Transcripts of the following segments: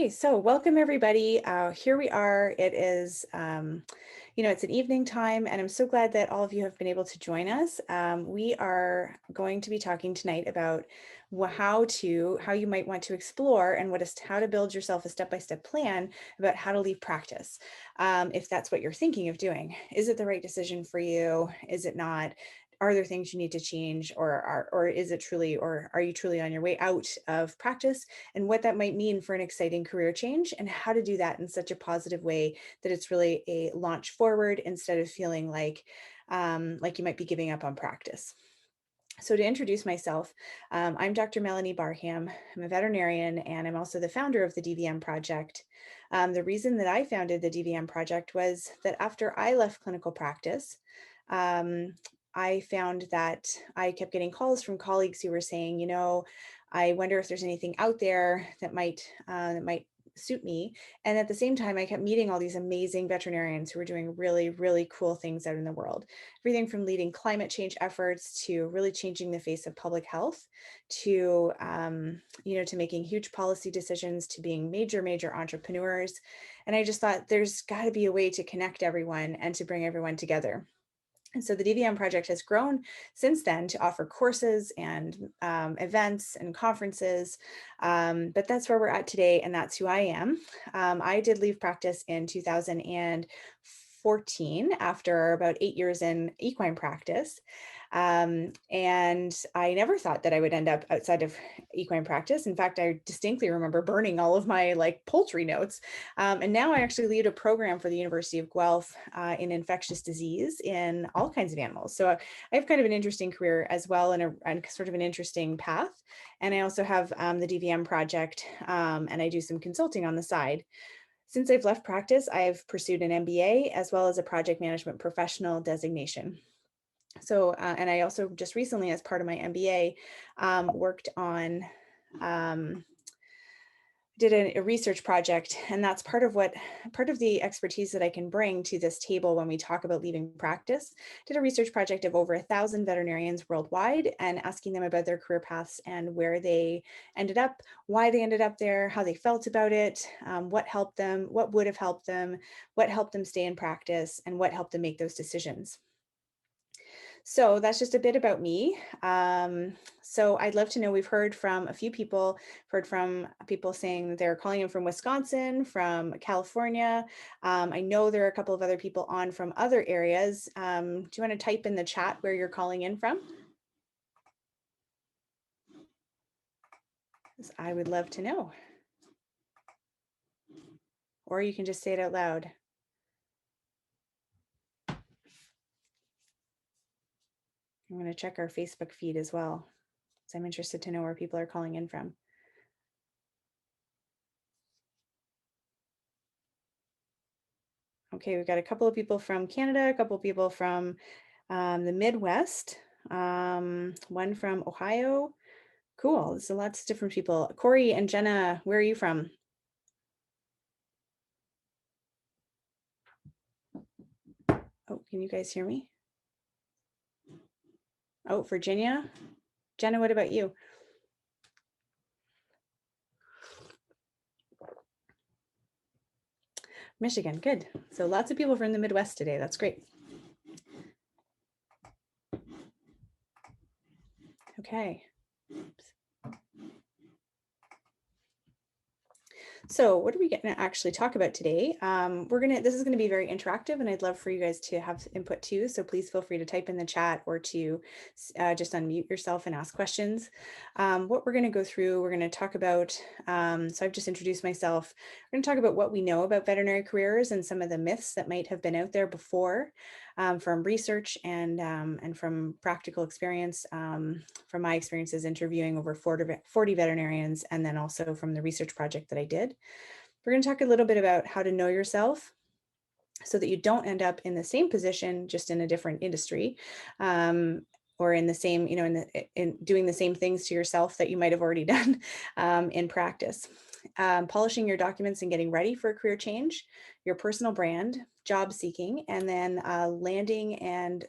Okay, so welcome everybody. Here we are. It is, it's an evening time, and I'm so glad that all of you have been able to join us. We are going to be talking tonight about how you might want to explore and how to build yourself a step-by-step plan about how to leave practice. If that's what you're thinking of doing, is it the right decision for you? Is it not? Are there things you need to change, or is it truly, or are you truly on your way out of practice, and what that might mean for an exciting career change, and how to do that in such a positive way that it's really a launch forward instead of feeling like you might be giving up on practice. So to introduce myself, I'm Dr. Melanie Barham. I'm a veterinarian, and I'm also the founder of the DVM Project. The reason that I founded the DVM Project was that after I left clinical practice, um, I found that I kept getting calls from colleagues who were saying, I wonder if there's anything out there that might suit me. And at the same time, I kept meeting all these amazing veterinarians who were doing really, really cool things out in the world. Everything from leading climate change efforts to really changing the face of public health, to to making huge policy decisions, to being major entrepreneurs. And I just thought there's got to be a way to connect everyone and to bring everyone together. And so the DVM project has grown since then to offer courses and events and conferences, but that's where we're at today, and that's who I am. I did leave practice in 2014 after about 8 years in equine practice. And I never thought that I would end up outside of equine practice. In fact, I distinctly remember burning all of my poultry notes. And now I actually lead a program for the University of Guelph in infectious disease in all kinds of animals. So I have kind of an interesting career as well, and sort of an interesting path. And I also have the DVM project, and I do some consulting on the side. Since I've left practice, I've pursued an MBA as well as a project management professional designation. So, and I also just recently, as part of my MBA, worked on, did a research project, and that's part of the expertise that I can bring to this table when we talk about leaving practice. Did a research project of over 1,000 veterinarians worldwide, and asking them about their career paths and where they ended up, why they ended up there, how they felt about it, what helped them, what would have helped them, what helped them stay in practice, and what helped them make those decisions. So that's just a bit about me. So I'd love to know, we've heard from a few people, saying that they're calling in from Wisconsin, from California. I know there are a couple of other people on from other areas. Do you want to type in the chat where you're calling in from? I would love to know. Or you can just say it out loud. I'm going to check our Facebook feed as well, so I'm interested to know where people are calling in from. Okay, we've got a couple of people from Canada, a couple of people from the Midwest, one from Ohio. Cool, so lots of different people. Corey and Jenna, where are you from? Oh, can you guys hear me? Oh, Virginia. Jenna, what about you? Michigan, good. So lots of people from the Midwest today. That's great. Okay. Oops. So what are we going to actually talk about today? This is going to be very interactive, and I'd love for you guys to have input too. So please feel free to type in the chat or to just unmute yourself and ask questions. What we're going to go through, we're going to talk about, so I've just introduced myself. We're going to talk about what we know about veterinary careers and some of the myths that might have been out there before, from research and from practical experience, from my experiences interviewing over 40 veterinarians, and then also from the research project that I did. We're going to talk a little bit about how to know yourself so that you don't end up in the same position, just in a different industry, or in the same, in doing the same things to yourself that you might have already done in practice. Polishing your documents and getting ready for a career change, your personal brand, job seeking, and then landing and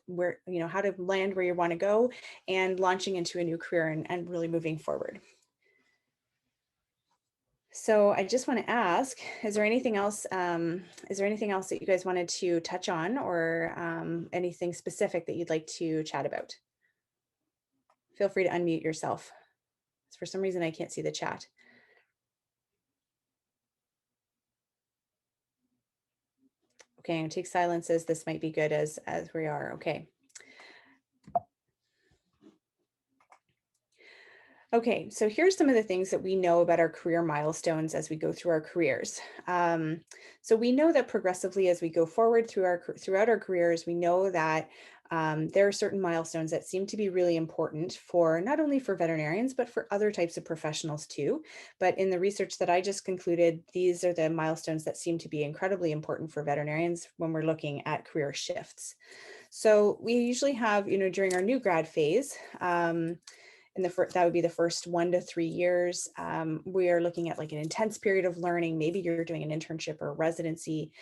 how to land where you want to go, and launching into a new career and really moving forward. So I just want to ask, is there anything else? Is there anything else that you guys wanted to touch on, or anything specific that you'd like to chat about? Feel free to unmute yourself. For some reason, I can't see the chat. Okay, and take silence as this might be good as we are. Okay. Okay, so here's some of the things that we know about our career milestones as we go through our careers. So we know that progressively as we go forward throughout our careers, we know that there are certain milestones that seem to be really important for not only for veterinarians, but for other types of professionals too. But in the research that I just concluded, these are the milestones that seem to be incredibly important for veterinarians when we're looking at career shifts. So we usually have, during our new grad phase, in that would be the first 1 to 3 years. We are looking at like an intense period of learning. Maybe you're doing an internship or residency.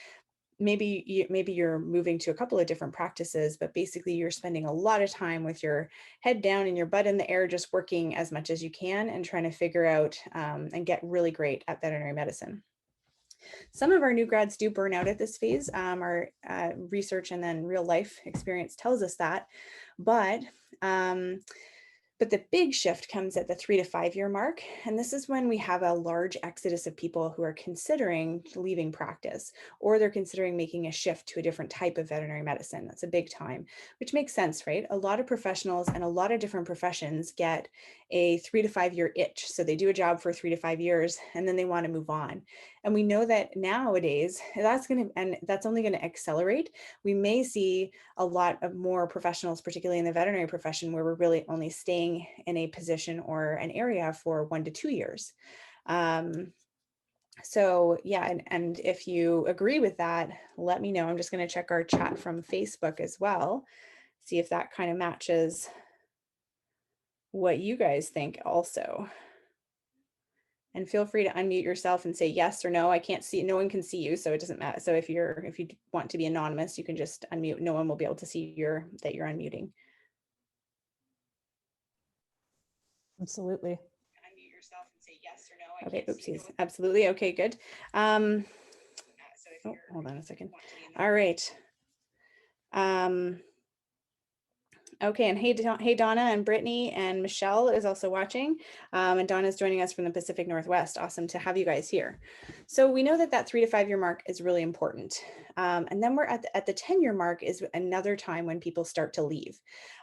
Maybe you're moving to a couple of different practices, but basically you're spending a lot of time with your head down and your butt in the air, just working as much as you can and trying to figure out and get really great at veterinary medicine. Some of our new grads do burn out at this phase. Our research and then real life experience tells us that, but but the big shift comes at the 3 to 5 year mark. And this is when we have a large exodus of people who are considering leaving practice, or they're considering making a shift to a different type of veterinary medicine. That's a big time, which makes sense, right? A lot of professionals and a lot of different professions get a 3 to 5 year itch. So they do a job for 3 to 5 years and then they want to move on. And we know that nowadays that's only going to accelerate. We may see a lot of more professionals, particularly in the veterinary profession, where we're really only staying in a position or an area for 1 to 2 years. So yeah, and if you agree with that, let me know. I'm just going to check our chat from Facebook as well, see if that kind of matches what you guys think also. And feel free to unmute yourself and say yes or no. I can't see, no one can see you, so it doesn't matter. So if you want to be anonymous, you can just unmute. No one will be able to see that you're unmuting. Absolutely. Unmute yourself and say yes or no. Okay, oopsies. Absolutely. Okay, good. Oh, hold on a second. All right. Okay, and hey Donna and Brittany and Michelle is also watching, and Donna is joining us from the Pacific Northwest. Awesome to have you guys here. So we know that 3 to 5 year mark is really important, and then we're at the 10-year mark is another time when people start to leave.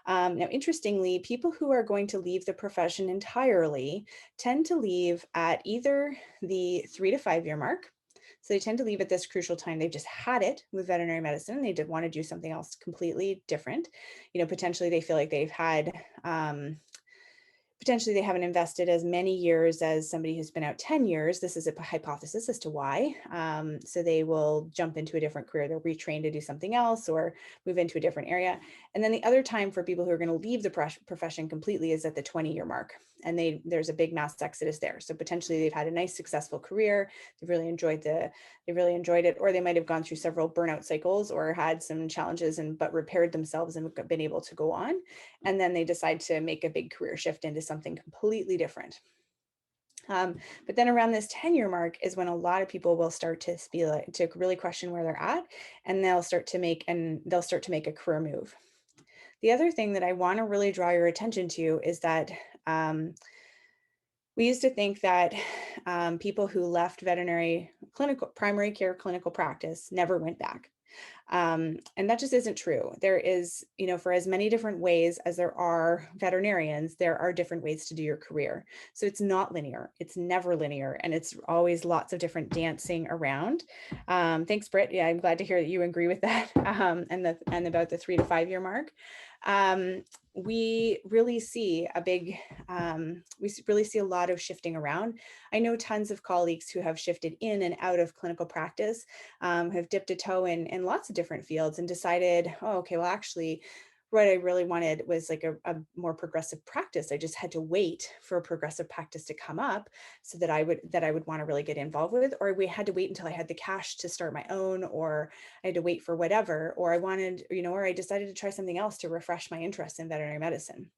Now, interestingly, people who are going to leave the profession entirely tend to leave at either the 3 to 5 year mark. So they tend to leave at this crucial time. They've just had it with veterinary medicine. They did want to do something else completely different. Potentially they feel like they've had, potentially they haven't invested as many years as somebody who's been out 10 years. This is a hypothesis as to why. So they will jump into a different career. They'll retrain to do something else or move into a different area. And then the other time for people who are going to leave the profession completely is at the 20-year mark. And there's a big mass exodus there. So potentially they've had a nice successful career. They've really enjoyed it, or they might have gone through several burnout cycles or had some challenges but repaired themselves and been able to go on. And then they decide to make a big career shift into something completely different. But then around this 10-year mark is when a lot of people will start to really question where they're at, and they'll start to make a career move. The other thing that I want to really draw your attention to is that we used to think that people who left primary care clinical practice never went back. And that just isn't true. There is, for as many different ways as there are veterinarians, there are different ways to do your career. So it's not linear. It's never linear. And it's always lots of different dancing around. Thanks, Britt. Yeah, I'm glad to hear that you agree with that. And about the 3 to 5 year mark. We really see a lot of shifting around. I know tons of colleagues who have shifted in and out of clinical practice, have dipped a toe in lots of different fields and decided, oh, okay, well, actually, what I really wanted was like a more progressive practice. I just had to wait for a progressive practice to come up so that I would want to really get involved with, or we had to wait until I had the cash to start my own, or I had to wait for whatever, or or I decided to try something else to refresh my interest in veterinary medicine.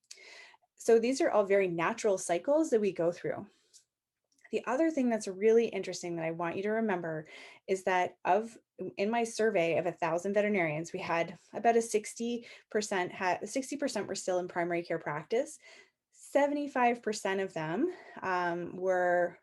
So these are all very natural cycles that we go through. The other thing that's really interesting that I want you to remember is that in my survey of 1,000 veterinarians, we had about a 60% were still in primary care practice. 75% of them were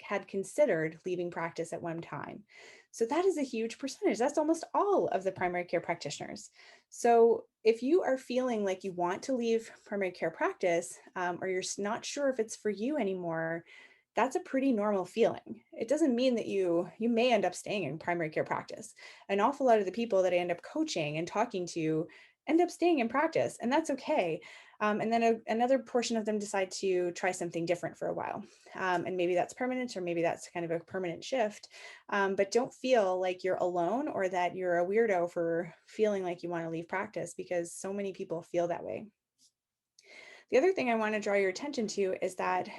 had considered leaving practice at one time. So that is a huge percentage. That's almost all of the primary care practitioners. So if you are feeling like you want to leave primary care practice, or you're not sure if it's for you anymore, that's a pretty normal feeling. It doesn't mean that you may end up staying in primary care practice. An awful lot of the people that I end up coaching and talking to end up staying in practice, and that's okay. And then another portion of them decide to try something different for a while. And maybe that's permanent, or maybe that's kind of a permanent shift. But don't feel like you're alone or that you're a weirdo for feeling like you want to leave practice, because so many people feel that way. The other thing I want to draw your attention to is that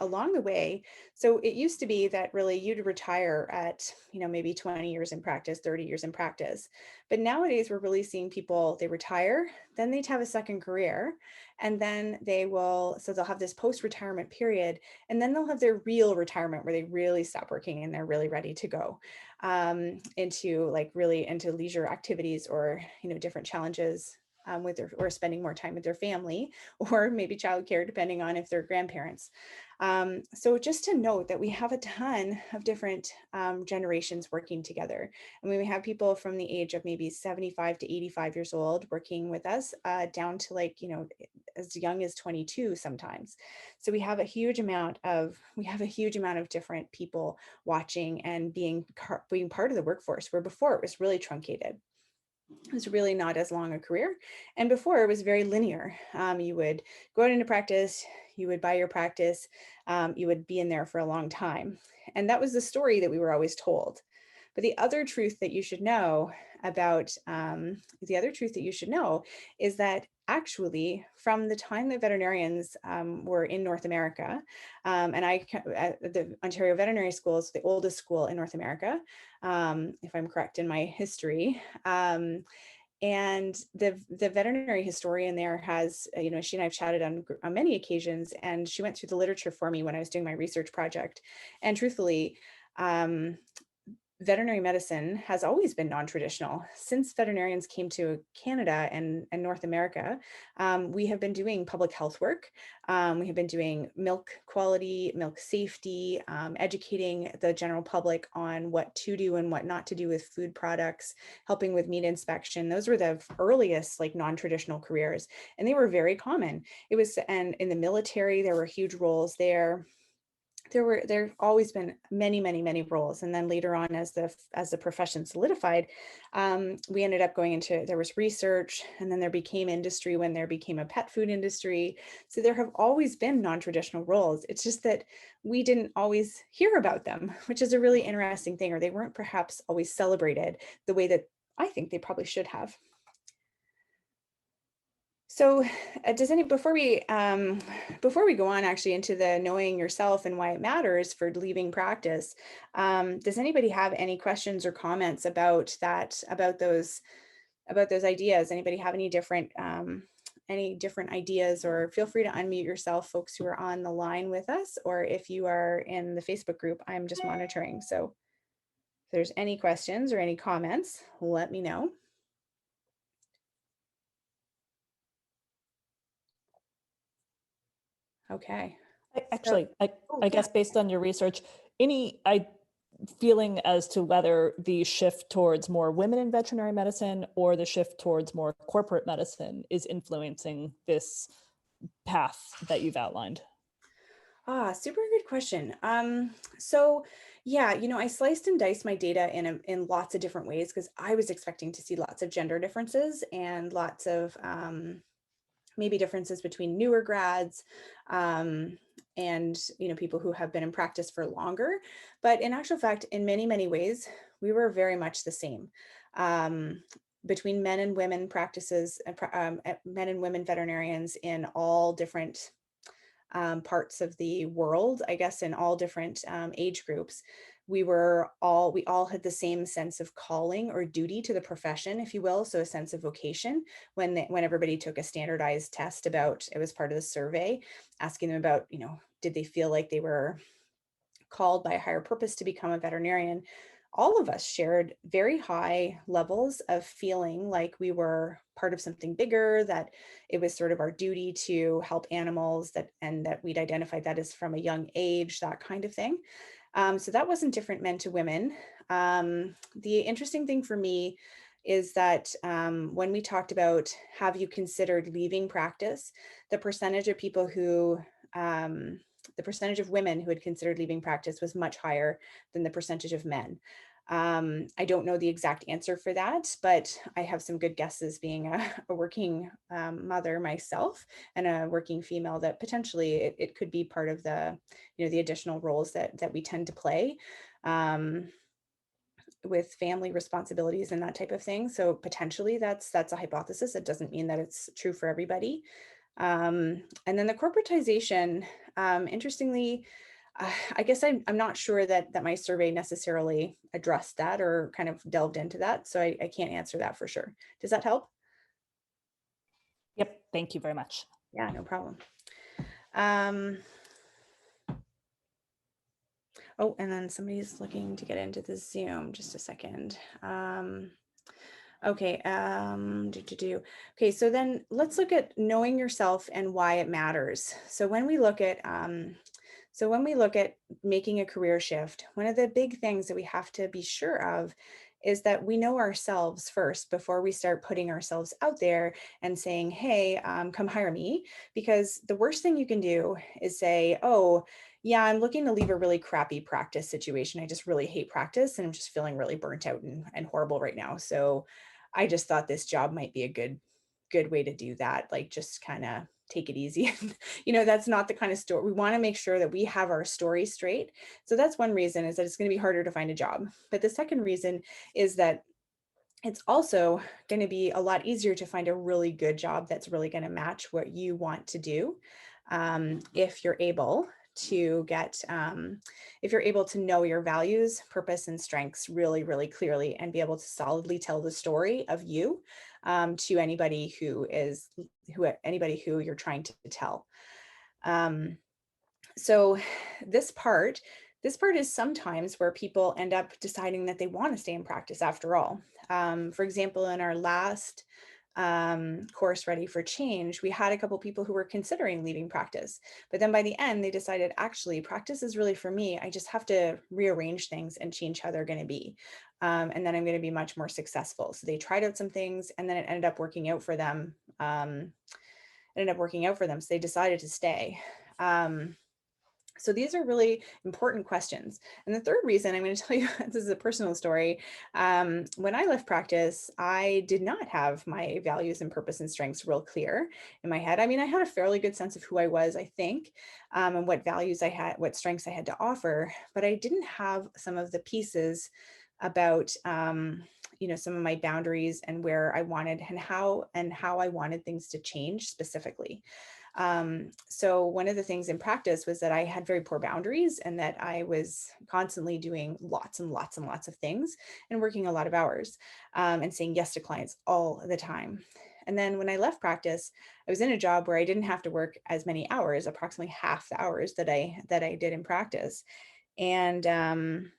along the way, so it used to be that really you'd retire at, maybe 20 years in practice, 30 years in practice. But nowadays we're really seeing people, they retire, then they'd have a second career, and then so they'll have this post-retirement period, and then they'll have their real retirement where they really stop working and they're really ready to go into really into leisure activities, or, different challenges with their, or spending more time with their family, or maybe childcare, depending on if they're grandparents. So just to note that we have a ton of different generations working together. And we have people from the age of maybe 75 to 85 years old working with us, down to as young as 22 sometimes. So we have a huge amount of different people watching and being part of the workforce, where before it was really truncated. It was really not as long a career. And before, it was very linear. You would go out into practice, you would buy your practice, you would be in there for a long time. And that was the story that we were always told. But the other truth that you should know is that actually, from the time that veterinarians were in North America, the Ontario Veterinary School is the oldest school in North America, if I'm correct in my history. And the veterinary historian there has, she and I've chatted on many occasions, and she went through the literature for me when I was doing my research project. And truthfully, veterinary medicine has always been non-traditional. Since veterinarians came to Canada and North America, we have been doing public health work. We have been doing milk quality, milk safety, educating the general public on what to do and what not to do with food products, helping with meat inspection. Those were the earliest non-traditional careers, and they were very common. And in the military, there were huge roles there. There've always been many roles. And then later on, as the profession solidified, we ended up there was research, and then there became industry when there became a pet food industry. So there have always been non-traditional roles. It's just that we didn't always hear about them, which is a really interesting thing, or they weren't perhaps always celebrated the way that I think they probably should have. So, before we go on actually into the knowing yourself and why it matters for leaving practice, does anybody have any questions or comments about those ideas? Anybody have any different ideas? Or feel free to unmute yourself, folks who are on the line with us, or if you are in the Facebook group, I'm just monitoring. So if there's any questions or any comments, let me know. Okay. So, I yeah. guess based on your research, any feeling as to whether the shift towards more women in veterinary medicine or the shift towards more corporate medicine is influencing this path that you've outlined? Super good question. So yeah, I sliced and diced my data in lots of different ways, because I was expecting to see lots of gender differences and lots of maybe differences between newer grads, and people who have been in practice for longer. But in actual fact, in many ways, we were very much the same. Between men and women practices, men and women veterinarians in all different parts of the world, I guess, in all different age groups. We all had the same sense of calling or duty to the profession, if you will. So a sense of vocation. When everybody took a standardized test, it was part of the survey, asking them about, did they feel like they were called by a higher purpose to become a veterinarian, all of us shared very high levels of feeling like we were part of something bigger, that it was sort of our duty to help animals, and that we'd identified that as from a young age, that kind of thing. So that wasn't different men to women. The interesting thing for me is that when we talked about have you considered leaving practice, the percentage of people who the percentage of women who had considered leaving practice was much higher than the percentage of men. I don't know the exact answer for that, but I have some good guesses being a working mother myself and a working female, that potentially it could be part of the, the additional roles that we tend to play with family responsibilities and that type of thing. So potentially that's a hypothesis. It doesn't mean that it's true for everybody. And then the corporatization, interestingly, I guess I'm not sure that my survey necessarily addressed that or kind of delved into that. So I can't answer that for sure. Does that help? Yep. Thank you very much. Yeah, no problem. Um, oh, and then somebody's looking to get into the Zoom. Just a second. Okay. Okay. So then let's look at knowing yourself and why it matters. So when we look at making a career shift, one of the big things that we have to be sure of is that we know ourselves first before we start putting ourselves out there and saying, hey, come hire me. Because the worst thing you can do is say, oh, yeah, I'm looking to leave a really crappy practice situation. I just really hate practice and I'm just feeling really burnt out and horrible right now. So I just thought this job might be a good way to do that. Like just kind of take it easy. That's not the kind of story. We want to make sure that we have our story straight. So that's one reason, is that it's going to be harder to find a job. But the second reason is that it's also going to be a lot easier to find a really good job that's really going to match what you want to do, if you're able to if you're able to know your values, purpose, and strengths really, really clearly, and be able to solidly tell the story of you, to anybody who you're trying to tell. Um, so this part this part is sometimes where people end up deciding that they want to stay in practice after all. For example, in our last course, Ready for Change, we had a couple people who were considering leaving practice, but then by the end they decided, actually practice is really for me. I just have to rearrange things and change how they're going to be, and then I'm going to be much more successful. So they tried out some things and then it ended up working out for them. So they decided to stay. So these are really important questions. And the third reason I'm going to tell you, this is a personal story. When I left practice, I did not have my values and purpose and strengths real clear in my head. I mean, I had a fairly good sense of who I was, I think, and what values I had, what strengths I had to offer, but I didn't have some of the pieces about, some of my boundaries and where I wanted and how I wanted things to change specifically. So one of the things in practice was that I had very poor boundaries and that I was constantly doing lots and lots and lots of things and working a lot of hours, and saying yes to clients all the time. And then when I left practice, I was in a job where I didn't have to work as many hours, approximately half the hours that I did in practice. And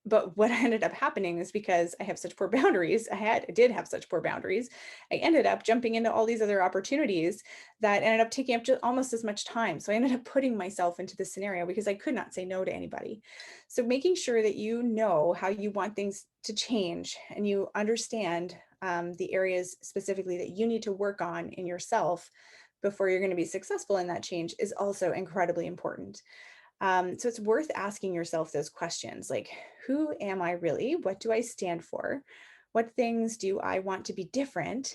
but what ended up happening is, because I have such poor boundaries, I did have such poor boundaries, I ended up jumping into all these other opportunities that ended up taking up just almost as much time. So I ended up putting myself into this scenario because I could not say no to anybody. So making sure that you know how you want things to change and you understand the areas specifically that you need to work on in yourself before you're going to be successful in that change is also incredibly important. So it's worth asking yourself those questions, like, who am I really? What do I stand for? What things do I want to be different,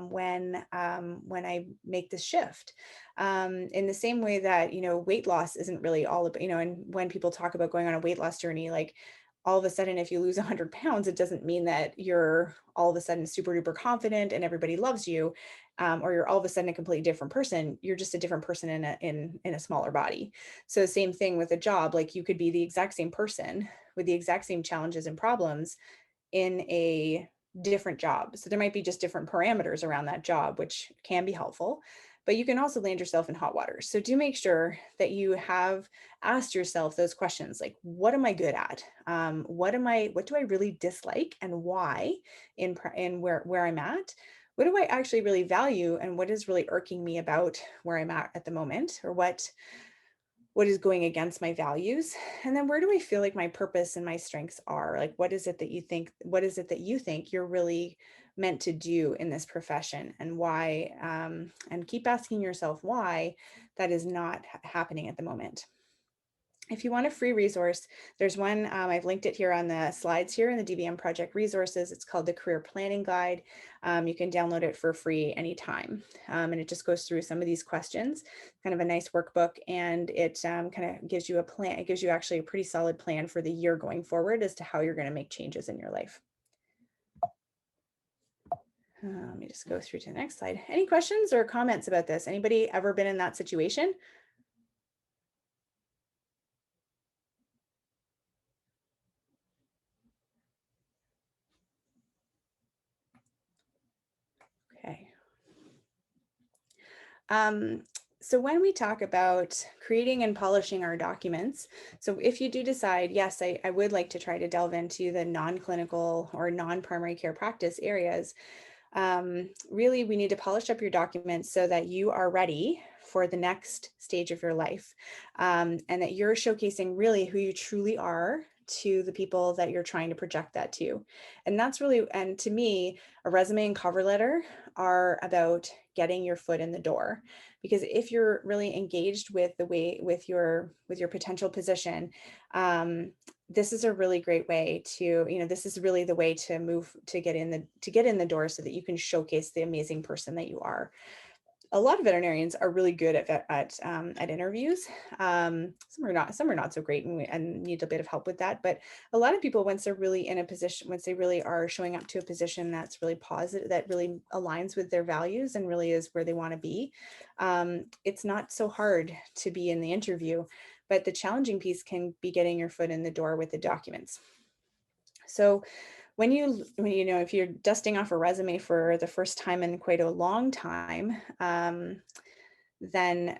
when I make this shift? In the same way that, weight loss isn't really all about, and when people talk about going on a weight loss journey, like all of a sudden, if you lose 100 pounds, it doesn't mean that you're all of a sudden super duper confident and everybody loves you, or you're all of a sudden a completely different person. You're just a different person in a smaller body. So same thing with a job. Like you could be the exact same person with the exact same challenges and problems in a different job. So there might be just different parameters around that job, which can be helpful. but you can also land yourself in hot water. So do make sure that you have asked yourself those questions, like, what am I good at? What do I really dislike and why in where I'm at? What do I actually really value and what is really irking me about where I'm at the moment, or what is going against my values? And then where do I feel like my purpose and my strengths are? Like, what is it that you think you're really meant to do in this profession, and why? And keep asking yourself why that is not happening at the moment. If you want a free resource, there's one, I've linked it here on the slides here in the DBM Project resources. It's called the Career Planning Guide. You can download it for free anytime. And it just goes through some of these questions, kind of a nice workbook, and it kind of gives you a plan. It gives you actually a pretty solid plan for the year going forward as to how you're going to make changes in your life. Let me just go through to the next slide. Any questions or comments about this? Anybody ever been in that situation? Okay. So when we talk about creating and polishing our documents, so if you do decide, yes, I would like to try to delve into the non-clinical or non-primary care practice areas, really we need to polish up your documents so that you are ready for the next stage of your life, and that you're showcasing really who you truly are to the people that you're trying to project that to. And that's really, and to me, a resume and cover letter are about getting your foot in the door. Because if you're really engaged with with your potential position, this is a really great way to, this is really the way to move to get in the door so that you can showcase the amazing person that you are. A lot of veterinarians are really good at interviews. Some are not so great, and need a bit of help with that. But a lot of people, once they're really in a position, once they really are showing up to a position that's really positive, that really aligns with their values and really is where they want to be, it's not so hard to be in the interview. But the challenging piece can be getting your foot in the door with the documents. So if you're dusting off a resume for the first time in quite a long time, then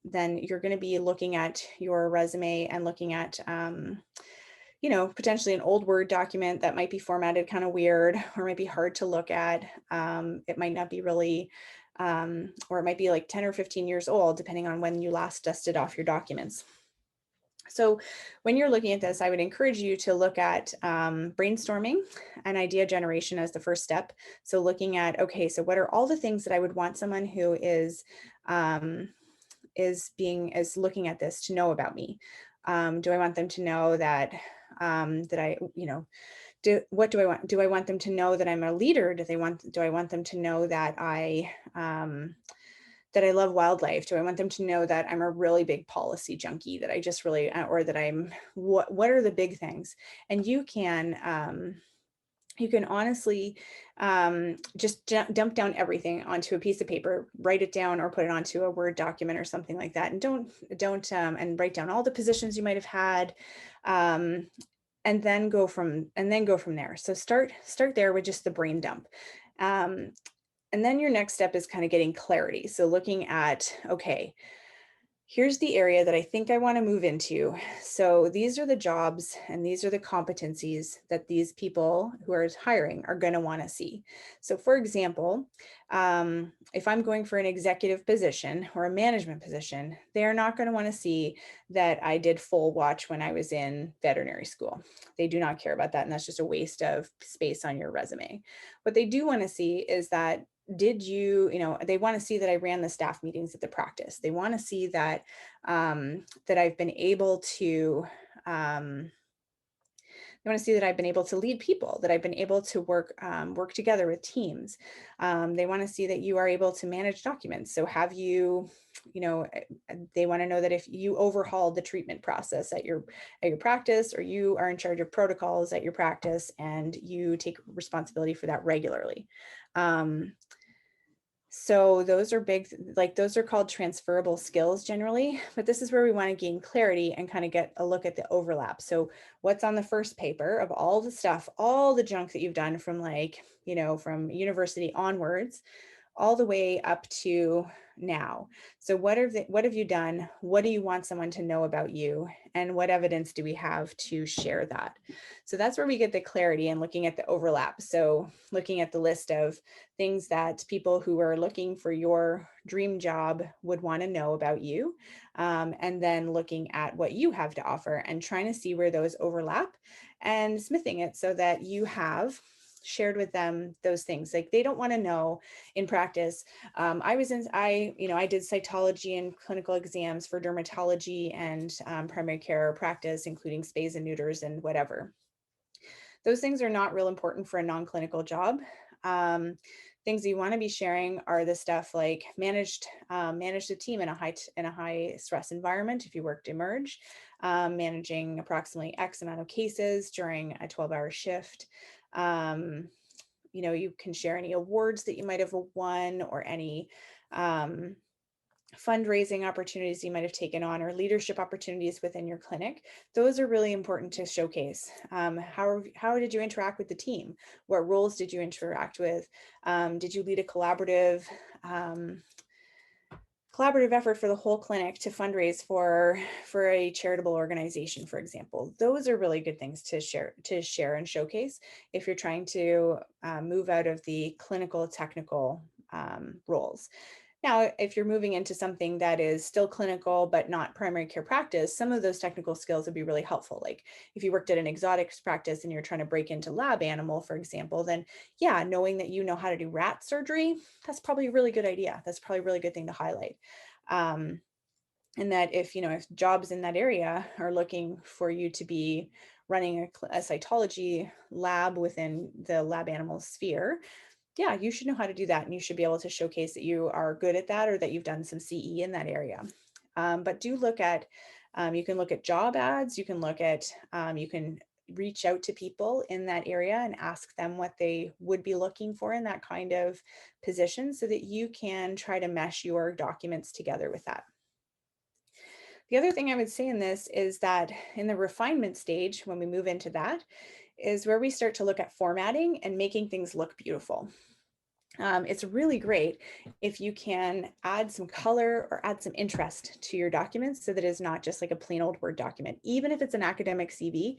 then you're going to be looking at your resume and looking at potentially an old Word document that might be formatted kind of weird, or might be hard to look at. It might not be really, or it might be like 10 or 15 years old, depending on when you last dusted off your documents. So when you're looking at this, I would encourage you to look at brainstorming and idea generation as the first step. So looking at, okay, so what are all the things that I would want someone who is looking at this to know about me? Do I want them to know that that I, what do I want? Do I want them to know that I'm a leader? Do I want them to know that I love wildlife? Do I want them to know that I'm a really big policy junkie, that I just really, or that what are the big things? And you can honestly just dump down everything onto a piece of paper, write it down, or put it onto a Word document or something like that. And and write down all the positions you might have had, and then go from there. So start there with just the brain dump. And then your next step is kind of getting clarity. So looking at, okay, here's the area that I think I want to move into. So these are the jobs and these are the competencies that these people who are hiring are going to want to see. So for example, if I'm going for an executive position or a management position, they're not going to want to see that I did full watch when I was in veterinary school. They do not care about that. And that's just a waste of space on your resume. What they do want to see is that they want to see that I ran the staff meetings at the practice. They want to see that that I've been able to they want to see that I've been able to lead people, that I've been able to work together with teams. They want to see that you are able to manage documents. So they want to know that if you overhauled the treatment process at your practice, or you are in charge of protocols at your practice and you take responsibility for that regularly. So those are big, like those are called transferable skills generally, but this is where we want to gain clarity and kind of get a look at the overlap. So what's on the first paper of all the stuff, all the junk that you've done from from university onwards, all the way up to now. So what have you done? What do you want someone to know about you? And what evidence do we have to share that? So that's where we get the clarity and looking at the overlap. So looking at the list of things that people who are looking for your dream job would want to know about you, and then looking at what you have to offer and trying to see where those overlap and smithing it so that you have shared with them those things. Like they don't want to know in practice. I did cytology and clinical exams for dermatology and primary care practice, including spays and neuters and whatever. Those things are not real important for a non-clinical job. Things you want to be sharing are the stuff like managed a team in a high stress environment if you worked emerge, managing approximately X amount of cases during a 12-hour shift. You can share any awards that you might have won or any fundraising opportunities you might have taken on or leadership opportunities within your clinic. Those are really important to showcase. How did you interact with the team? What roles did you interact with? Did you lead a collaborative effort for the whole clinic to fundraise for a charitable organization, for example? Those are really good things to share and showcase if you're trying to move out of the clinical technical roles. Now, if you're moving into something that is still clinical but not primary care practice, some of those technical skills would be really helpful. Like if you worked at an exotics practice and you're trying to break into lab animal, for example, then yeah, knowing that you know how to do rat surgery, that's probably a really good idea. That's probably a really good thing to highlight. And that if jobs in that area are looking for you to be running a cytology lab within the lab animal sphere, yeah, you should know how to do that. And you should be able to showcase that you are good at that or that you've done some CE in that area. But do look at, you can look at job ads, you can reach out to people in that area and ask them what they would be looking for in that kind of position so that you can try to mesh your documents together with that. The other thing I would say in this is that in the refinement stage, when we move into that, is where we start to look at formatting and making things look beautiful. It's really great if you can add some color or add some interest to your documents so that it's not just like a plain old Word document. Even if it's an academic CV,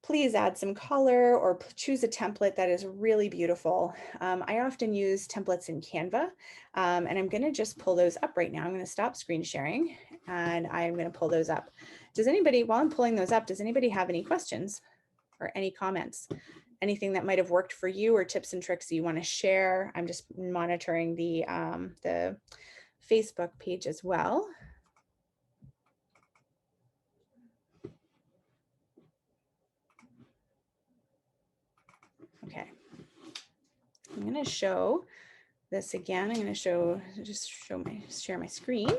please add some color or choose a template that is really beautiful. I often use templates in Canva, and I'm going to just pull those up right now. I'm going to stop screen sharing and I'm going to pull those up. While I'm pulling those up, does anybody have any questions or any comments? Anything that might have worked for you or tips and tricks you want to share? I'm just monitoring the Facebook page as well. Okay. I'm going to show this again. I'm going to share my screen.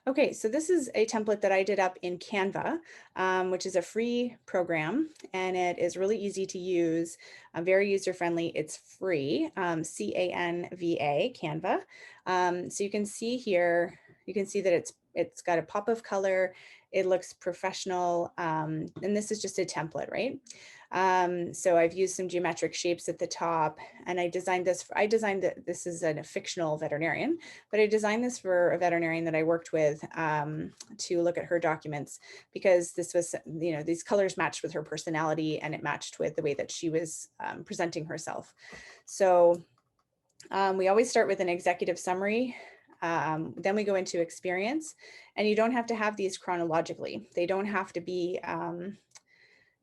Okay, so this is a template that I did up in Canva, which is a free program, and it is really easy to use, very user-friendly. It's free, C-A-N-V-A, Canva. So you can see here, you can see that it's got a pop of color. It looks professional, and this is just a template, right? So I've used some geometric shapes at the top, and I designed this. This is a fictional veterinarian, but I designed this for a veterinarian that I worked with to look at her documents because this was, these colors matched with her personality and it matched with the way that she was presenting herself. So we always start with an executive summary. Then we go into experience, and you don't have to have these chronologically. They don't have to be,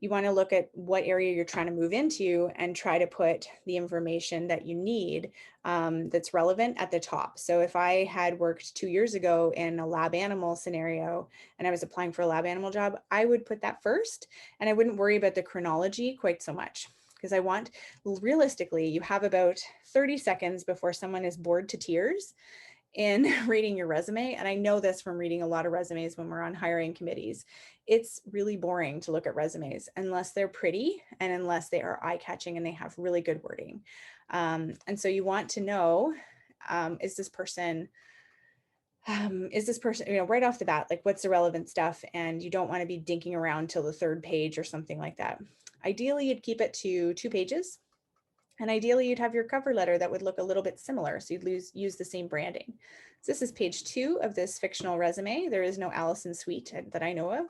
you want to look at what area you're trying to move into and try to put the information that you need that's relevant at the top. So if I had worked 2 years ago in a lab animal scenario and I was applying for a lab animal job, I would put that first, and I wouldn't worry about the chronology quite so much, because I want, realistically, you have about 30 seconds before someone is bored to tears in reading your resume. And I know this from reading a lot of resumes when we're on hiring committees. It's really boring to look at resumes unless they're pretty and unless they are eye-catching and they have really good wording. And so you want to know, is this person, right off the bat, like what's the relevant stuff? And you don't want to be dinking around till the third page or something like that. Ideally, you'd keep it to 2 pages. And ideally, you'd have your cover letter that would look a little bit similar. So you'd use the same branding. So this is page 2 of this fictional resume. There is no Allison Sweet that I know of.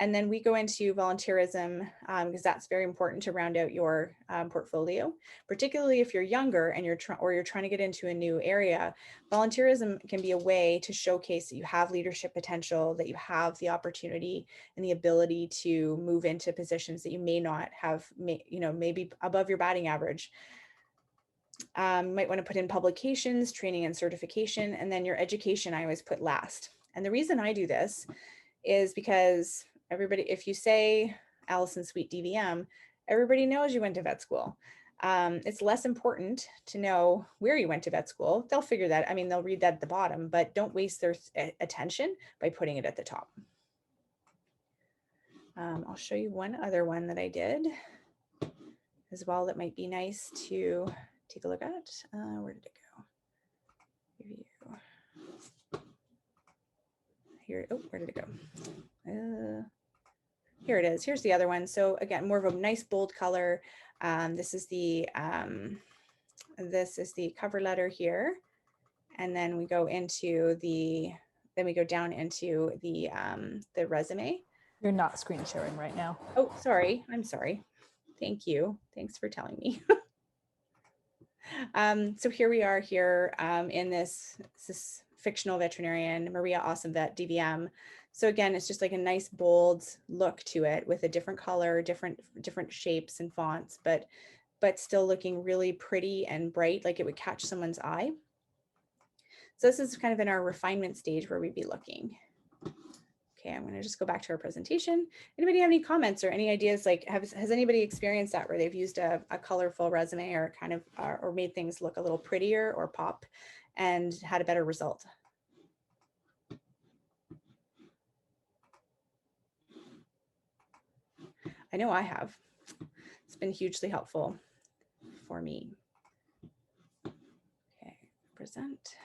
And then we go into volunteerism because that's very important to round out your portfolio, particularly if you're younger and you're trying to get into a new area. Volunteerism can be a way to showcase that you have leadership potential, that you have the opportunity and the ability to move into positions that you may not have, maybe above your batting average. You might want to put in publications, training and certification, and then your education I always put last. And the reason I do this is because everybody, if you say Allison Sweet DVM, everybody knows you went to vet school. It's less important to know where you went to vet school. They'll figure that. I mean, they'll read that at the bottom, but don't waste their attention by putting it at the top. I'll show you one other one that I did as well that might be nice to take a look at. Where did it go? Review. Here, oh, where did it go? Here it is. Here's the other one. So again, more of a nice bold color. This is the cover letter here, and then we go into then we go down into the resume. You're not screen sharing right now. Oh, sorry. I'm sorry. Thank you. Thanks for telling me. So here we are here in this fictional veterinarian, Maria Awesome Vet DVM. So again, it's just like a nice bold look to it with a different color, different shapes and fonts, but still looking really pretty and bright, like it would catch someone's eye. So this is kind of in our refinement stage where we'd be looking. Okay, I'm going to just go back to our presentation. Anybody have any comments or any ideas? Like, has anybody experienced that where they've used a colorful resume or kind of or made things look a little prettier or pop and had a better result? I know I have. It's been hugely helpful for me. Okay, present.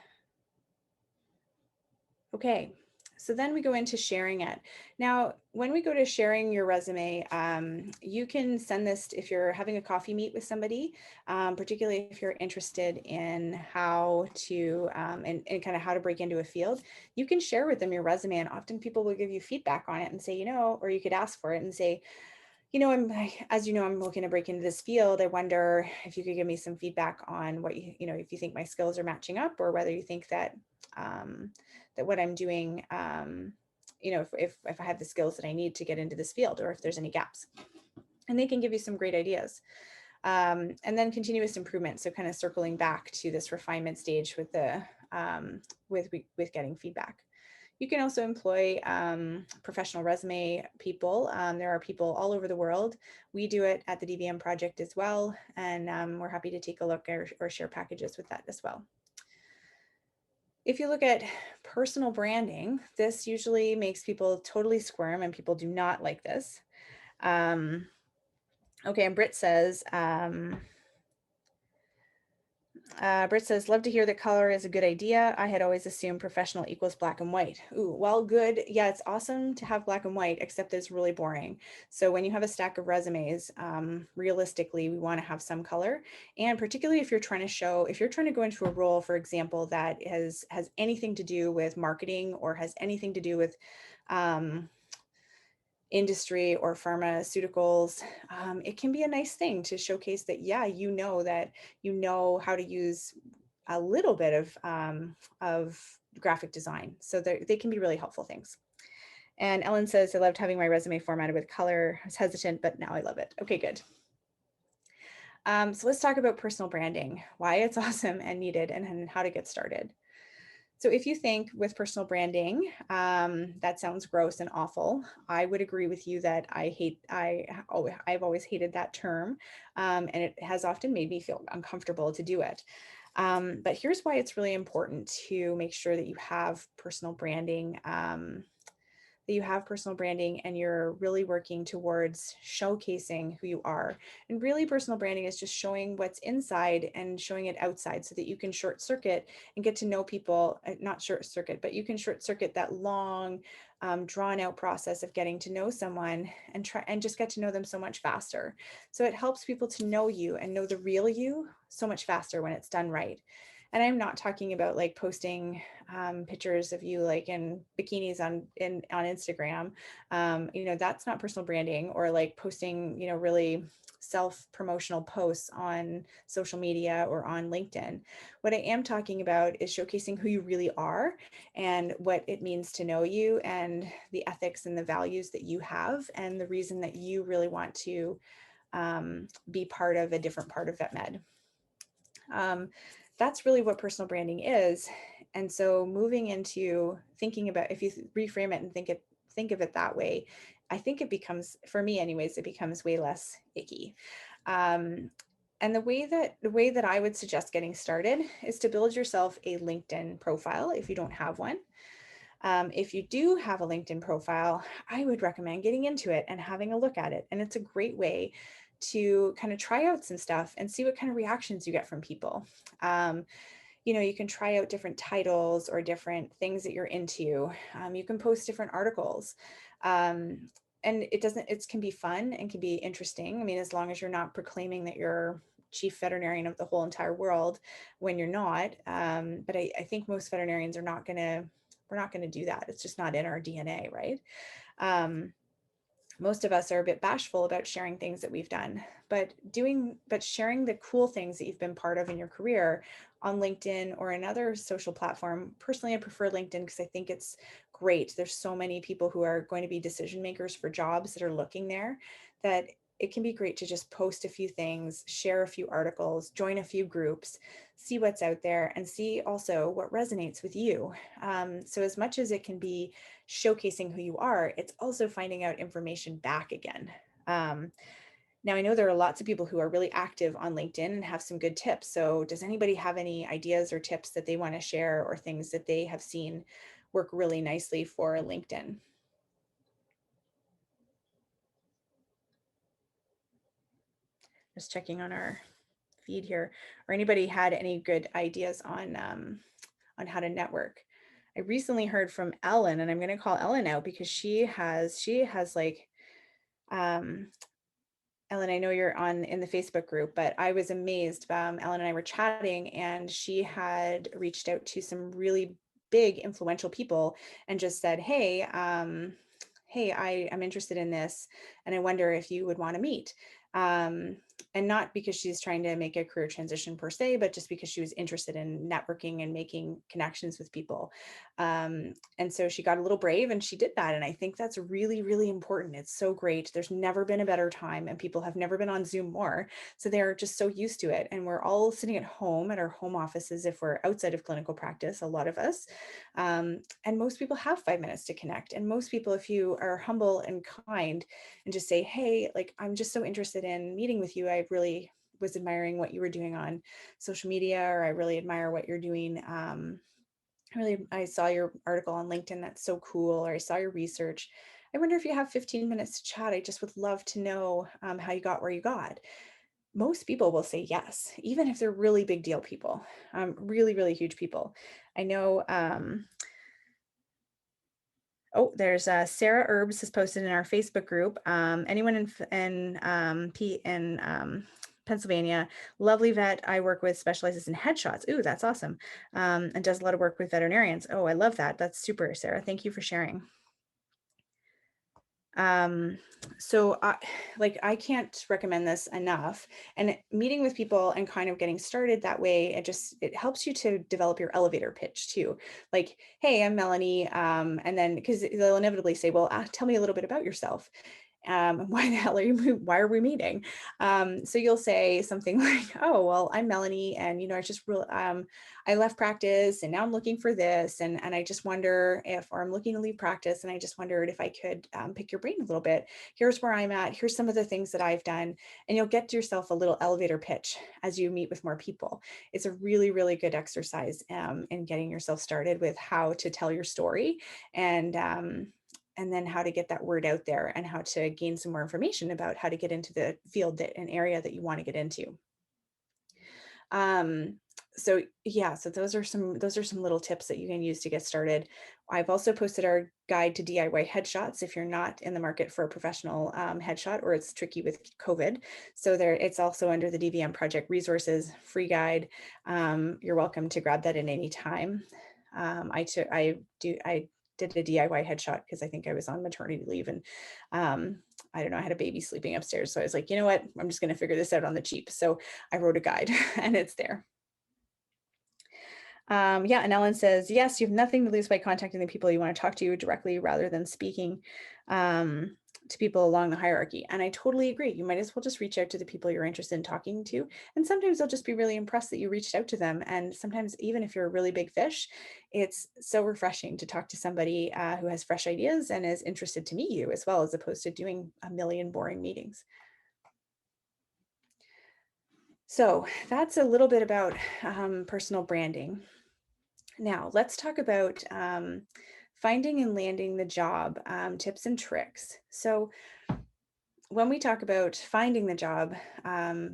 Okay. So then we go into sharing it. Now, when we go to sharing your resume, you can send this if you're having a coffee meet with somebody, particularly if you're interested in how to, and kind of how to break into a field. You can share with them your resume, and often people will give you feedback on it and say, or you could ask for it and say, as you know, I'm looking to break into this field. I wonder if you could give me some feedback on what if you think my skills are matching up, or whether you think that that what I'm doing, if I have the skills that I need to get into this field, or if there's any gaps. And they can give you some great ideas. And then continuous improvement. So kind of circling back to this refinement stage with the with getting feedback. You can also employ professional resume people. There are people all over the world. We do it at the DVM project as well. And we're happy to take a look or share packages with that as well. If you look at personal branding, this usually makes people totally squirm, and people do not like this. Okay, and Britt says, love to hear that color is a good idea. I had always assumed professional equals black and white. Ooh, well, good. Yeah, it's awesome to have black and white, except that it's really boring. So when you have a stack of resumes, realistically, we want to have some color. And particularly if you're trying to go into a role, for example, that has anything to do with marketing or has anything to do with industry or pharmaceuticals, it can be a nice thing to showcase that, yeah, you know how to use a little bit of graphic design. So they can be really helpful things. And Ellen says, I loved having my resume formatted with color. I was hesitant, but now I love it. Okay, good. So let's talk about personal branding, why it's awesome and needed, and how to get started. So if you think with personal branding, that sounds gross and awful, I would agree with you that I've always hated that term, and it has often made me feel uncomfortable to do it. But here's why it's really important to make sure that you have personal branding that you have personal branding and you're really working towards showcasing who you are. And really, personal branding is just showing what's inside and showing it outside so that you can short circuit and get to know people, not short circuit, but you can short circuit that long, drawn out process of getting to know someone and try and just get to know them so much faster. So it helps people to know you and know the real you so much faster when it's done right. And I'm not talking about like posting pictures of you like in bikinis on Instagram. That's not personal branding, or like posting, really self-promotional posts on social media or on LinkedIn. What I am talking about is showcasing who you really are and what it means to know you, and the ethics and the values that you have, and the reason that you really want to be part of a different part of VetMed. That's really what personal branding is. And so moving into thinking about, if you reframe it and think of it that way, I think it becomes, for me anyways, it becomes way less icky. Um, and the way that I would suggest getting started is to build yourself a LinkedIn profile if you don't have one. If you do have a LinkedIn profile, I would recommend getting into it and having a look at it. And it's a great way to kind of try out some stuff and see what kind of reactions you get from people. Um, you can try out different titles or different things that you're into. You can post different articles. Um, and it can be fun and can be interesting. I mean, as long as you're not proclaiming that you're chief veterinarian of the whole entire world when you're not. But I think most veterinarians we're not going to do that. It's just not in our DNA, right? Um, Most of us are a bit bashful about sharing things that we've done, but sharing the cool things that you've been part of in your career on LinkedIn or another social platform. Personally, I prefer LinkedIn because I think it's great. There's so many people who are going to be decision makers for jobs that are looking there, that it can be great to just post a few things, share a few articles, join a few groups, see what's out there, and see also what resonates with you. So as much as it can be showcasing who you are, it's also finding out information back again. Um, Now, I know there are lots of people who are really active on LinkedIn and have some good tips. So, does anybody have any ideas or tips that they want to share, or things that they have seen work really nicely for LinkedIn? Just checking on our feed here, or anybody had any good ideas on how to network. I recently heard from Ellen, and I'm going to call Ellen out because she has like um, Ellen, I know you're on in the Facebook group, but I was amazed. Ellen and I were chatting, and she had reached out to some really big, influential people and just said, "Hey, I am interested in this, and I wonder if you would want to meet." Um, and not because she's trying to make a career transition per se, but just because she was interested in networking and making connections with people. And so she got a little brave and she did that. And I think that's really, really important. It's so great. There's never been a better time, and people have never been on Zoom more. So they're just so used to it. And we're all sitting at home at our home offices if we're outside of clinical practice, a lot of us. And most people have 5 minutes to connect. And most people, if you are humble and kind and just say, "Hey, like, I'm just so interested in meeting with you. I really was admiring what you were doing on social media," or "I really admire what you're doing. I saw your article on LinkedIn. That's so cool," or "I saw your research. I wonder if you have 15 minutes to chat. I just would love to know how you got where you got." Most people will say yes, even if they're really big deal people, really, really huge people. I know. Oh, there's Sarah Herbs has posted in our Facebook group. Anyone in Pennsylvania, lovely vet I work with specializes in headshots. Ooh, that's awesome. And does a lot of work with veterinarians. Oh, I love that. That's super, Sarah. Thank you for sharing. Um, so I can't recommend this enough. And meeting with people and kind of getting started that way, it helps you to develop your elevator pitch too. Like, "Hey, I'm Melanie." And then because they'll inevitably say, "Well, tell me a little bit about yourself." Why the hell are you, why are we meeting? So you'll say something like, "Oh, well, I'm Melanie, and I left practice and now I'm looking for this. And I just wonder if, or I'm looking to leave practice. And I just wondered if I could pick your brain a little bit. Here's where I'm at. Here's some of the things that I've done." And you'll get yourself a little elevator pitch as you meet with more people. It's a really, really good exercise in getting yourself started with how to tell your story. And and then how to get that word out there and how to gain some more information about how to get into the field that an area that you want to get into. Um, so yeah, so those are some little tips that you can use to get started. I've also posted our guide to DIY headshots if you're not in the market for a professional headshot or it's tricky with COVID. So there, it's also under the DVM project resources free guide. You're welcome to grab that at any time. I did a DIY headshot because I think I was on maternity leave and I don't know, I had a baby sleeping upstairs. So I was like, you know what, I'm just going to figure this out on the cheap. So I wrote a guide and it's there. Yeah, and Ellen says, yes, you have nothing to lose by contacting the people you want to talk to directly rather than speaking to people along the hierarchy. And I totally agree. You might as well just reach out to the people you're interested in talking to. And sometimes they'll just be really impressed that you reached out to them. And sometimes, even if you're a really big fish, it's so refreshing to talk to somebody who has fresh ideas and is interested to meet you as well, as opposed to doing a million boring meetings. So that's a little bit about personal branding. Now, let's talk about finding and landing the job, tips and tricks. So, when we talk about finding the job, I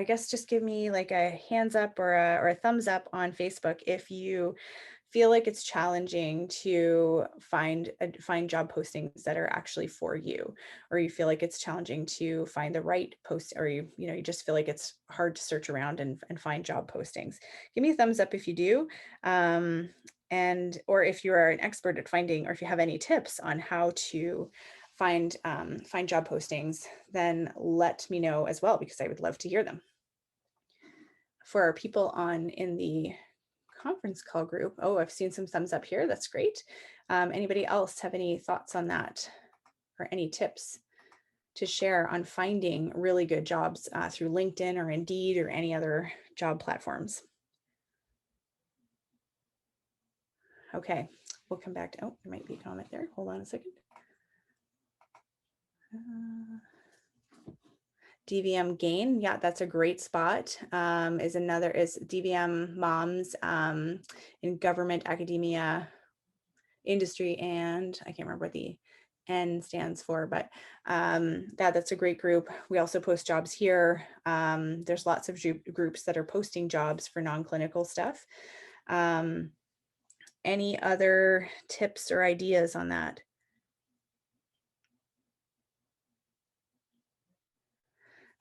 guess just give me like a hands up or a thumbs up on Facebook if you feel like it's challenging to find job postings that are actually for you, or you feel like it's challenging to find the right post, or you just feel like it's hard to search around and find job postings. Give me a thumbs up if you do. And or if you are an expert at finding, or if you have any tips on how to find job postings, then let me know as well, because I would love to hear them. For our people on in the conference call group, oh, I've seen some thumbs up here. That's great. Anybody else have any thoughts on that, or any tips to share on finding really good jobs through LinkedIn or Indeed or any other job platforms? Okay, we'll come back to, oh, there might be a comment there. Hold on a second. DVM Gain, yeah, that's a great spot. Is DVM Moms in government, academia, industry, and I can't remember what the N stands for, but that's a great group. We also post jobs here. There's lots of groups that are posting jobs for non-clinical stuff. Any other tips or ideas on that?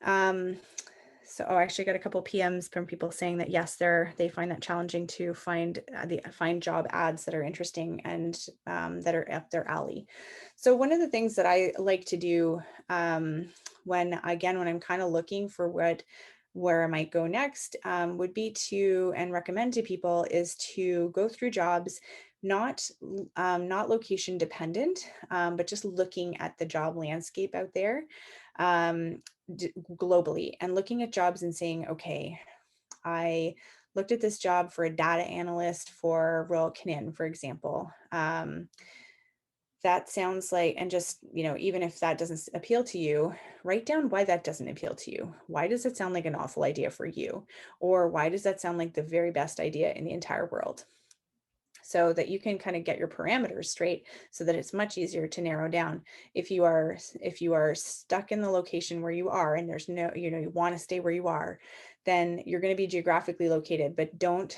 So, I actually got a couple PMs from people saying that yes, they find that challenging to find job ads that are interesting and that are up their alley. So one of the things that I like to do when I'm kind of looking for where I might go next would be to, and recommend to people, is to go through jobs not location dependent, but just looking at the job landscape out there. Globally, and looking at jobs and saying, okay, I looked at this job for a data analyst for Royal Canin, for example. That sounds like, and just, even if that doesn't appeal to you, write down why that doesn't appeal to you. Why does it sound like an awful idea for you? Or why does that sound like the very best idea in the entire world? So that you can kind of get your parameters straight, so that it's much easier to narrow down. If you are stuck in the location where you are, and there's no, you want to stay where you are, then you're going to be geographically located, but don't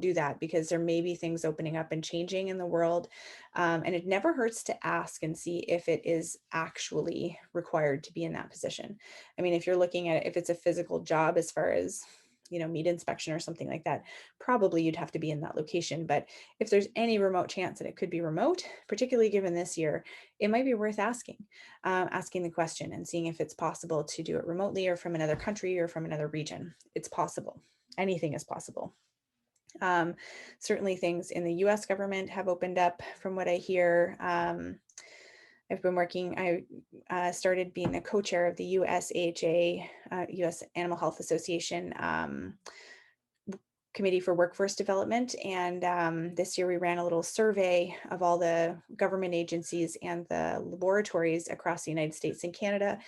do that, because there may be things opening up and changing in the world. And it never hurts to ask and see if it is actually required to be in that position. I mean, if you're looking at it, if it's a physical job, as far as meat inspection or something like that, probably you'd have to be in that location. But if there's any remote chance that it could be remote, particularly given this year, it might be worth asking the question and seeing if it's possible to do it remotely, or from another country, or from another region. It's possible. Anything is possible. Certainly things in the US government have opened up, from what I hear. I've been working, I started being the co-chair of the USAHA, US Animal Health Association Committee for Workforce Development. And this year we ran a little survey of all the government agencies and the laboratories across the United States and Canada.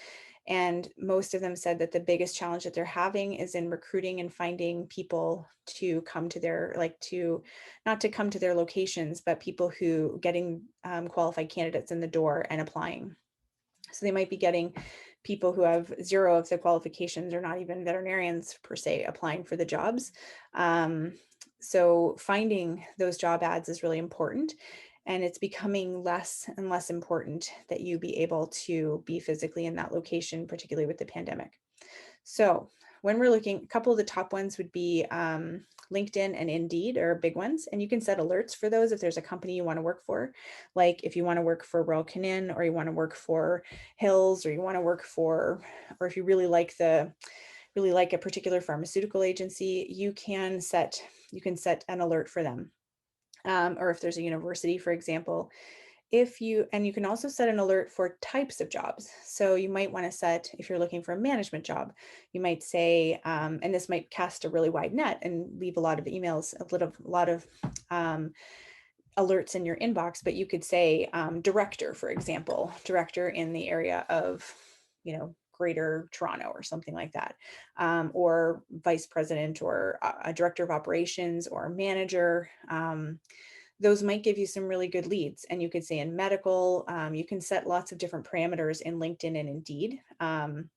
And most of them said that the biggest challenge that they're having is in recruiting and finding people to come to their, like to, not to come to their locations, but people who getting qualified candidates in the door and applying. So they might be getting people who have zero of the qualifications or not even veterinarians per se applying for the jobs. So finding those job ads is really important. And it's becoming less and less important that you be able to be physically in that location, particularly with the pandemic. So when we're looking, a couple of the top ones would be LinkedIn and Indeed are big ones. And you can set alerts for those if there's a company you want to work for. Like if you want to work for Royal Canin, or you want to work for Hills, or you want to work for, or if you really like a particular pharmaceutical agency, you can set an alert for them. Or if there's a university, for example, and you can also set an alert for types of jobs. So you might want to set, if you're looking for a management job, you might say, and this might cast a really wide net and leave a lot of emails, a lot of alerts in your inbox, but you could say director, for example, director in the area of, Greater Toronto or something like that, or vice president, or a director of operations, or manager. Those might give you some really good leads. And you could say in medical, you can set lots of different parameters in LinkedIn and Indeed, and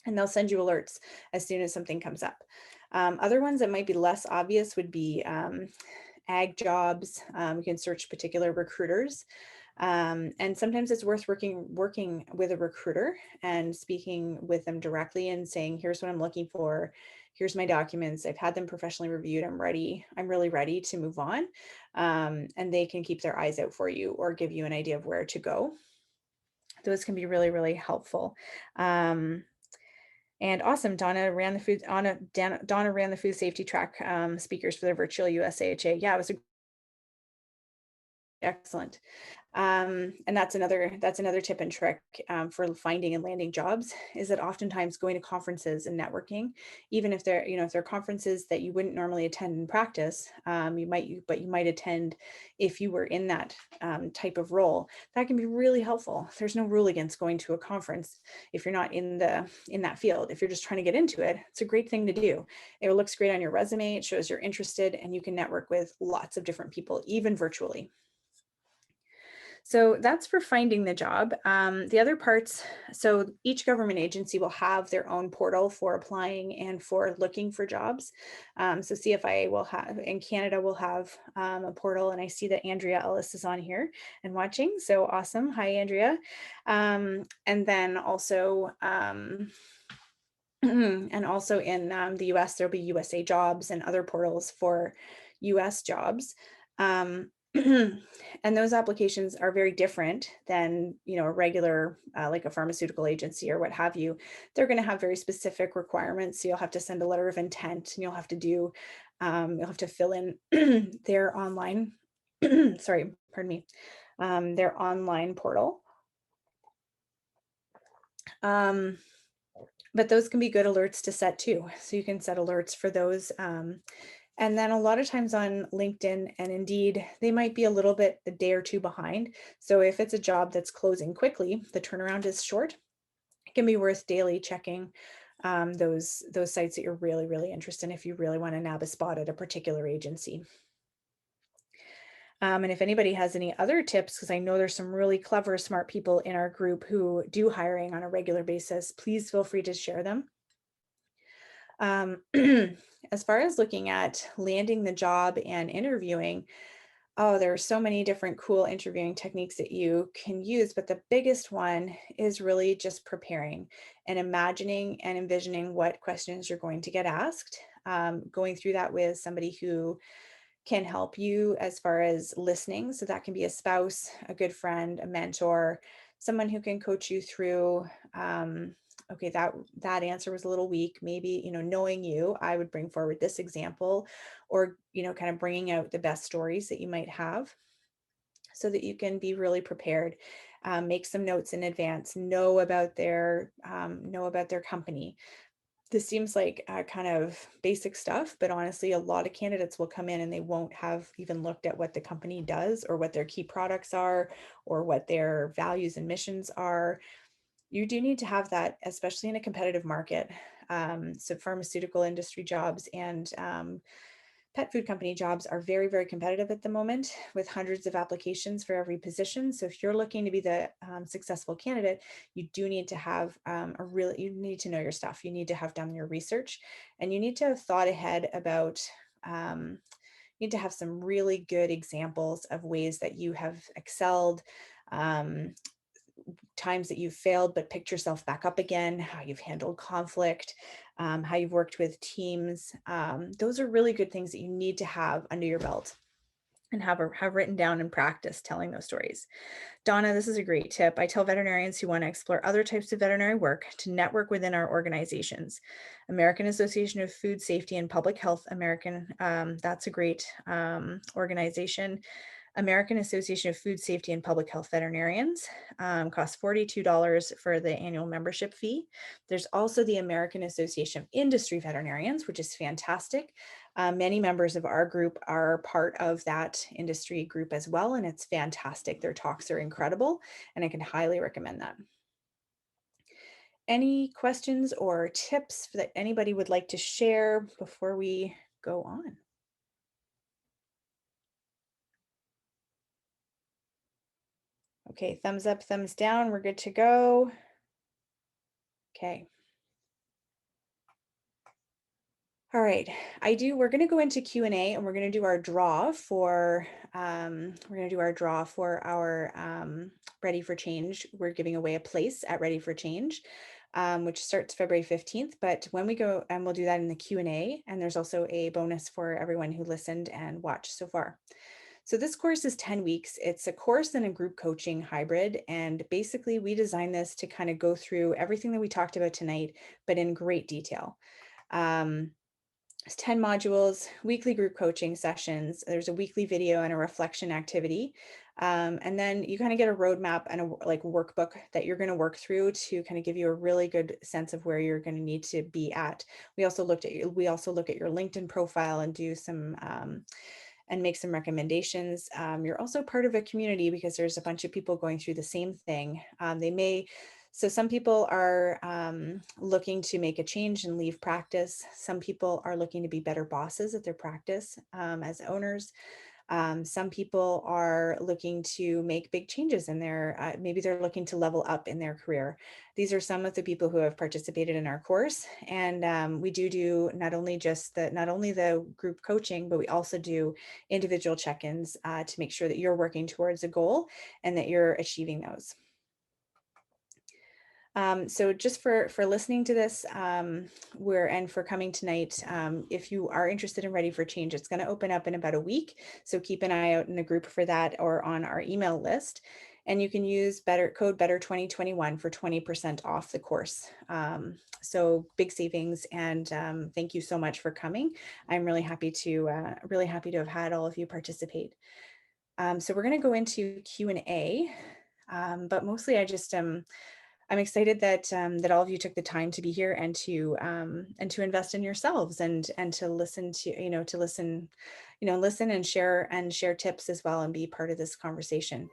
they'll send you alerts as soon as something comes up. Other ones that might be less obvious would be ag jobs. You can search particular recruiters. And sometimes it's worth working with a recruiter and speaking with them directly and saying, here's what I'm looking for. Here's my documents. I've had them professionally reviewed. I'm ready. I'm really ready to move on. And they can keep their eyes out for you or give you an idea of where to go. Those can be really, really helpful. And awesome, Donna ran the food safety track speakers for the virtual USAHA. Yeah, it was excellent. And that's another tip and trick for finding and landing jobs, is that oftentimes going to conferences and networking, even if they're conferences that you wouldn't normally attend in practice, you might attend if you were in that type of role. That can be really helpful. There's no rule against going to a conference if you're not in that field. If you're just trying to get into it, it's a great thing to do. It looks great on your resume. It shows you're interested, and you can network with lots of different people, even virtually. So that's for finding the job. The other parts, so each government agency will have their own portal for applying and for looking for jobs. So CFIA will have, and Canada will have a portal, and I see that Andrea Ellis is on here and watching. So awesome. Hi, Andrea. And then also, and also in the US, there'll be USA Jobs and other portals for US jobs. And those applications are very different than, a regular, like a pharmaceutical agency or what have you. They're going to have very specific requirements. So you'll have to send a letter of intent, and you'll have to fill in their online, sorry, pardon me, their online portal. But those can be good alerts to set too. So you can set alerts for those. And then a lot of times on LinkedIn and Indeed, they might be a day or two behind. So if it's a job that's closing quickly, the turnaround is short. It can be worth daily checking those sites that you're really, really interested in if you really want to nab a spot at a particular agency. And if anybody has any other tips, because I know there's some really clever, smart people in our group who do hiring on a regular basis, please feel free to share them. As far as looking at landing the job and interviewing, there are so many different cool interviewing techniques that you can use, but the biggest one is really just preparing and imagining and envisioning what questions you're going to get asked, going through that with somebody who can help you as far as listening. So that can be a spouse, a good friend, a mentor, someone who can coach you through, okay, that answer was a little weak. Maybe, knowing you, I would bring forward this example, or, kind of bringing out the best stories that you might have so that you can be really prepared. Make some notes in advance, know about their company. This seems like kind of basic stuff, but honestly, a lot of candidates will come in and they won't have even looked at what the company does or what their key products are or what their values and missions are. You do need to have that, especially in a competitive market. So pharmaceutical industry jobs and pet food company jobs are very, very competitive at the moment with hundreds of applications for every position. So if you're looking to be the successful candidate, you do need to have you need to know your stuff. You need to have done your research, and you need to have thought ahead about, you need to have some really good examples of ways that you have excelled, um, times that you've failed but picked yourself back up again, how you've handled conflict, how you've worked with teams. Those are really good things that you need to have under your belt and have written down and practice telling those stories. Donna, this is a great tip. I tell veterinarians who want to explore other types of veterinary work to network within our organizations. American Association of Food Safety and Public Health, that's a great organization. American Association of Food Safety and Public Health Veterinarians, costs $42 for the annual membership fee. There's also the American Association of Industry Veterinarians, which is fantastic. Many members of our group are part of that industry group as well, and it's fantastic. Their talks are incredible, and I can highly recommend that. Any questions or tips that anybody would like to share before we go on? Okay, thumbs up, thumbs down. We're good to go. Okay. All right, we're going to go into Q&A and we're going to do our draw for, our Ready for Change. We're giving away a place at Ready for Change, which starts February 15th. But when we go, and we'll do that in the Q&A, and there's also a bonus for everyone who listened and watched so far. So this course is 10 weeks. It's a course and a group coaching hybrid. And basically we designed this to kind of go through everything that we talked about tonight, but in great detail. It's 10 modules, weekly group coaching sessions. There's a weekly video and a reflection activity. And then you kind of get a roadmap and a workbook that you're going to work through to kind of give you a really good sense of where you're going to need to be at. We also look at your LinkedIn profile and do some and make some recommendations. You're also part of a community because there's a bunch of people going through the same thing. So some people are looking to make a change and leave practice. Some people are looking to be better bosses at their practice as owners. Some people are looking to make big changes in maybe they're looking to level up in their career. These are some of the people who have participated in our course. And we do not only the group coaching, but we also do individual check-ins to make sure that you're working towards a goal and that you're achieving those. So just for listening to this, and for coming tonight, if you are interested in Ready for Change, it's going to open up in about a week. So keep an eye out in the group for that or on our email list. And you can use code better 2021 for 20% off the course. So big savings, and thank you so much for coming. I'm really happy to have had all of you participate. So we're going to go into Q&A, but mostly I'm excited that that all of you took the time to be here and to invest in yourselves and to listen listen and share tips as well and be part of this conversation.